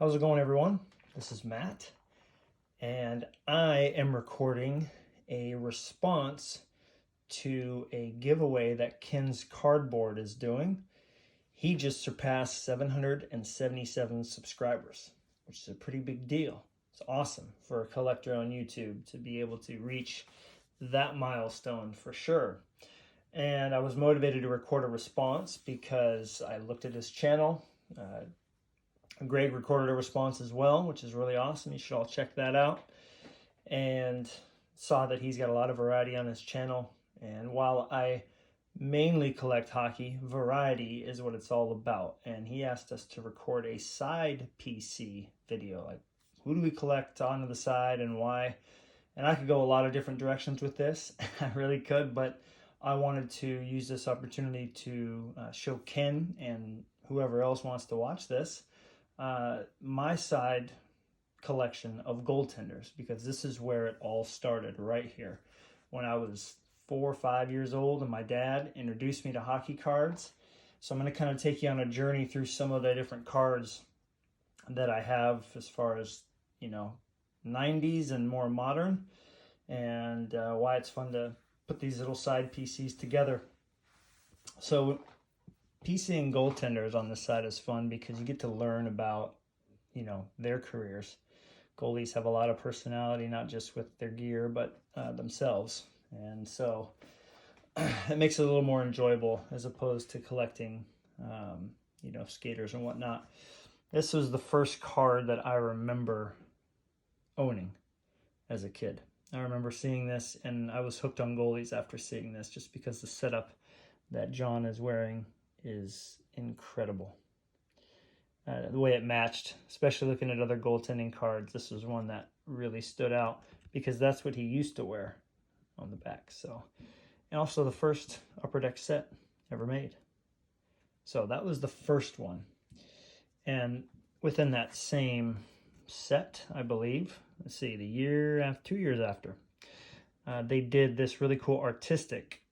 How's it going, everyone? This is Matt, and I am recording a response to a giveaway that Ken's Cardboard is doing. He just surpassed 777 subscribers, which is a pretty big deal. It's awesome for a collector on YouTube to be able to reach that milestone for sure. And I was motivated to record a response because I looked at his channel. Greg recorded a response as well, which is really awesome. You should all check that out. And saw that he's got a lot of variety on his channel. And while I mainly collect hockey, variety is what it's all about. And he asked us to record a side PC video. Like, who do we collect onto the side and why? And I could go a lot of different directions with this. I really could, but I wanted to use this opportunity to show Ken and whoever else wants to watch this my side collection of goaltenders, because this is where it all started, right here when I was 4 or 5 years old and my dad introduced me to hockey cards. So I'm going to kind of take you on a journey through some of the different cards that I have as far as 90s and more modern, and why it's fun to put these little side PCs together. So PCing goaltenders on this side is fun because you get to learn about, their careers. Goalies have a lot of personality, not just with their gear, but themselves. And so it makes it a little more enjoyable as opposed to collecting, skaters and whatnot. This was the first card that I remember owning as a kid. I remember seeing this, and I was hooked on goalies after seeing this, just because the setup that John is wearing is incredible. The way it matched, especially looking at other goaltending cards, this was one that really stood out because that's what he used to wear on the back. So, and also the first Upper Deck set ever made. So that was the first one. And within that same set, I believe, let's see, 2 years after, they did this really cool artistic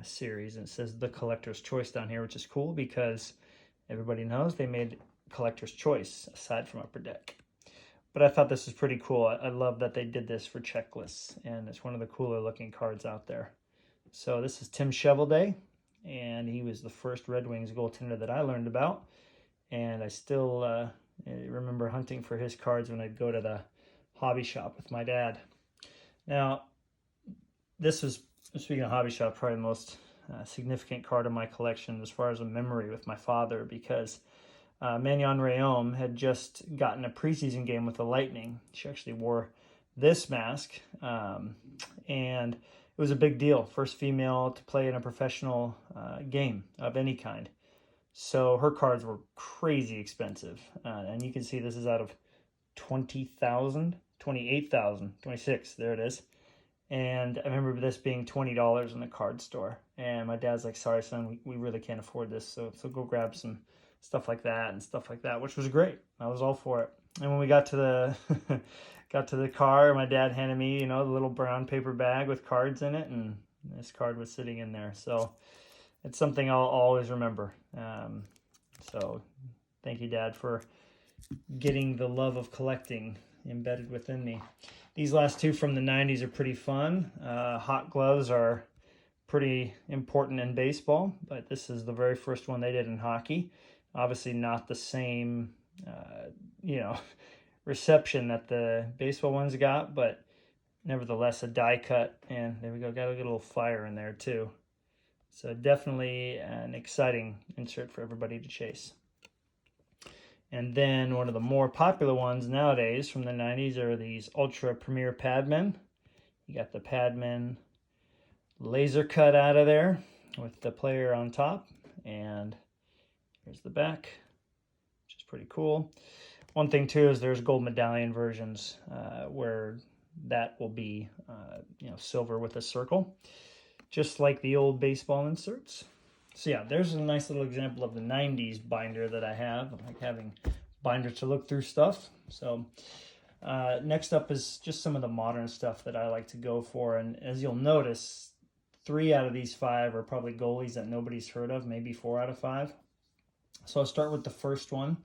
series, and it says The Collector's Choice down here, which is cool because everybody knows they made Collector's Choice aside from Upper Deck. But I thought this was pretty cool. I love that they did this for checklists, and it's one of the cooler looking cards out there. So this is Tim Shovelday, and he was the first Red Wings goaltender that I learned about, and I still remember hunting for his cards when I'd go to the hobby shop with my dad. Now, this was, speaking of hobby shop, probably the most significant card of my collection as far as a memory with my father, because Magnan Rhéaume had just gotten a preseason game with the Lightning. She actually wore this mask, and it was a big deal. First female to play in a professional game of any kind. So her cards were crazy expensive. And you can see this is out of 20,000, 28,000, 26, there it is. And I remember this being $20 in the card store. And my dad's like, sorry, son, we really can't afford this. So go grab some stuff like that, which was great. I was all for it. And when we got to the car, my dad handed me, the little brown paper bag with cards in it. And this card was sitting in there. So it's something I'll always remember. So thank you, Dad, for getting the love of collecting embedded within me. These last two from the 90s are pretty fun. Hot gloves are pretty important in baseball, but this is the very first one they did in hockey. Obviously not the same, reception that the baseball ones got, but nevertheless a die cut. And there we go, got a little fire in there too. So definitely an exciting insert for everybody to chase. And then one of the more popular ones nowadays from the 90s are these Ultra Premier Padmen. You got the Padmen laser cut out of there with the player on top. And here's the back, which is pretty cool. One thing too is there's gold medallion versions where that will be silver with a circle, just like the old baseball inserts. So yeah, there's a nice little example of the 90s binder that I have. I like having binders to look through stuff. So next up is just some of the modern stuff that I like to go for. And as you'll notice, 3 out of these 5 are probably goalies that nobody's heard of, maybe 4 out of 5. So I'll start with the first one.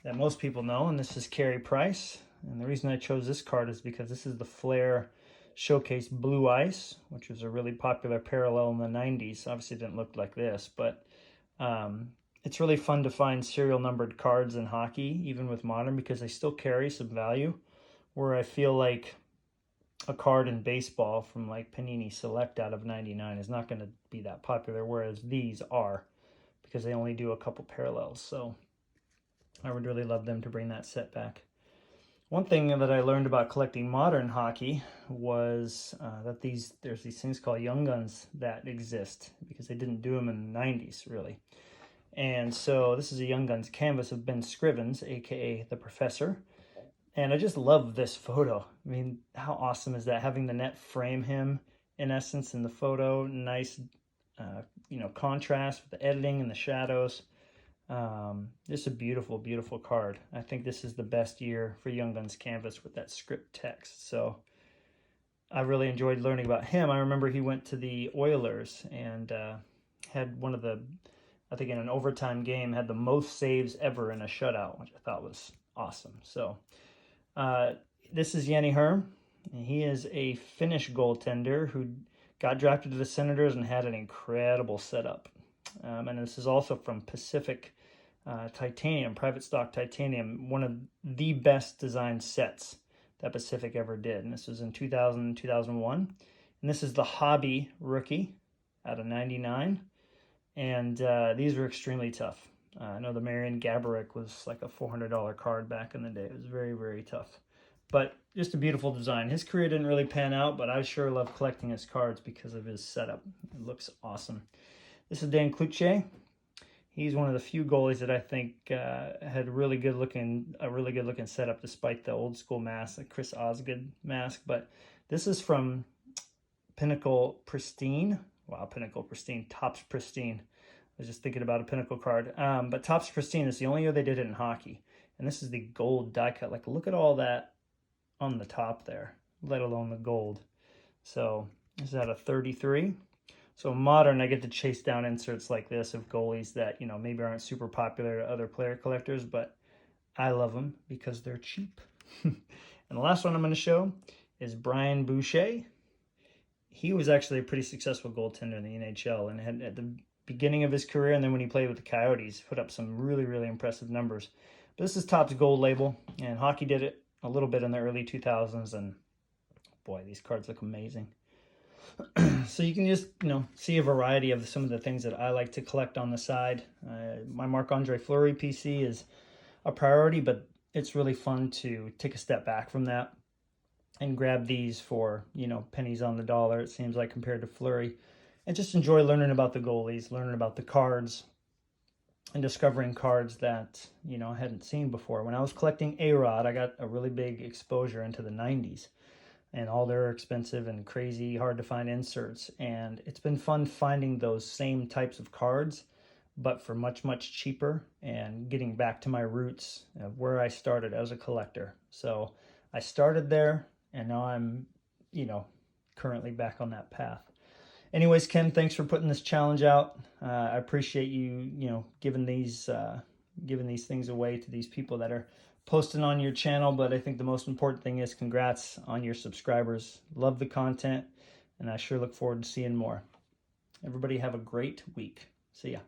that most people know, and this is Carey Price. And the reason I chose this card is because this is the Flair Showcase Blue Ice, which was a really popular parallel in the 90s. Obviously it didn't look like this, but it's really fun to find serial numbered cards in hockey, even with modern, because they still carry some value, where I feel like a card in baseball from like Panini Select out of 99 is not going to be that popular, whereas these are, because they only do a couple parallels. So I would really love them to bring that set back. One thing that I learned about collecting modern hockey was that there's these things called Young Guns that exist, because they didn't do them in the 90s, really. And so this is a Young Guns canvas of Ben Scrivens, aka the Professor. And I just love this photo. I mean, how awesome is that? Having the net frame him, in essence, in the photo. Nice, contrast with the editing and the shadows. This is a beautiful, beautiful card. I think this is the best year for Young Guns canvas with that script text. So I really enjoyed learning about him. I remember he went to the Oilers and had one of the, I think in an overtime game, had the most saves ever in a shutout, which I thought was awesome. So this is Jenny Herm. And he is a Finnish goaltender who got drafted to the Senators and had an incredible setup. And this is also from Pacific Titanium, private stock titanium, one of the best designed sets that Pacific ever did. And this was in 2000, 2001. And this is the Hobby rookie out of 99. And these were extremely tough. I know the Marian Gaborik was like a $400 card back in the day. It was very, very tough. But just a beautiful design. His career didn't really pan out, but I sure love collecting his cards because of his setup. It looks awesome. This is Dan Cloutier. He's one of the few goalies that I think had a really good looking setup, despite the old school mask, the Chris Osgood mask. But this is from Pinnacle Pristine. Wow, Pinnacle Pristine, Topps Pristine. I was just thinking about a Pinnacle card. But Topps Pristine is the only year they did it in hockey. And this is the gold die cut. Like, look at all that on the top there, let alone the gold. So this is out of 33. So modern, I get to chase down inserts like this of goalies that, maybe aren't super popular to other player collectors, but I love them because they're cheap. And the last one I'm going to show is Brian Boucher. He was actually a pretty successful goaltender in the NHL, and had at the beginning of his career, and then when he played with the Coyotes, put up some really, really impressive numbers. But this is Topps Gold label, and hockey did it a little bit in the early 2000s, and boy, these cards look amazing. So you can just, see a variety of some of the things that I like to collect on the side. My Marc-Andre Fleury PC is a priority, but it's really fun to take a step back from that and grab these for, pennies on the dollar, it seems like, compared to Fleury. And just enjoy learning about the goalies, learning about the cards, and discovering cards that, I hadn't seen before. When I was collecting A-Rod, I got a really big exposure into the 90s. And all their expensive and crazy, hard to find inserts. And it's been fun finding those same types of cards, but for much, much cheaper, and getting back to my roots of where I started as a collector. So I started there, and now I'm, currently back on that path. Anyways, Ken, thanks for putting this challenge out. I appreciate you, giving these things away to these people that are posting on your channel. But I think the most important thing is congrats on your subscribers. Love the content, and I sure look forward to seeing more. Everybody have a great week. See ya.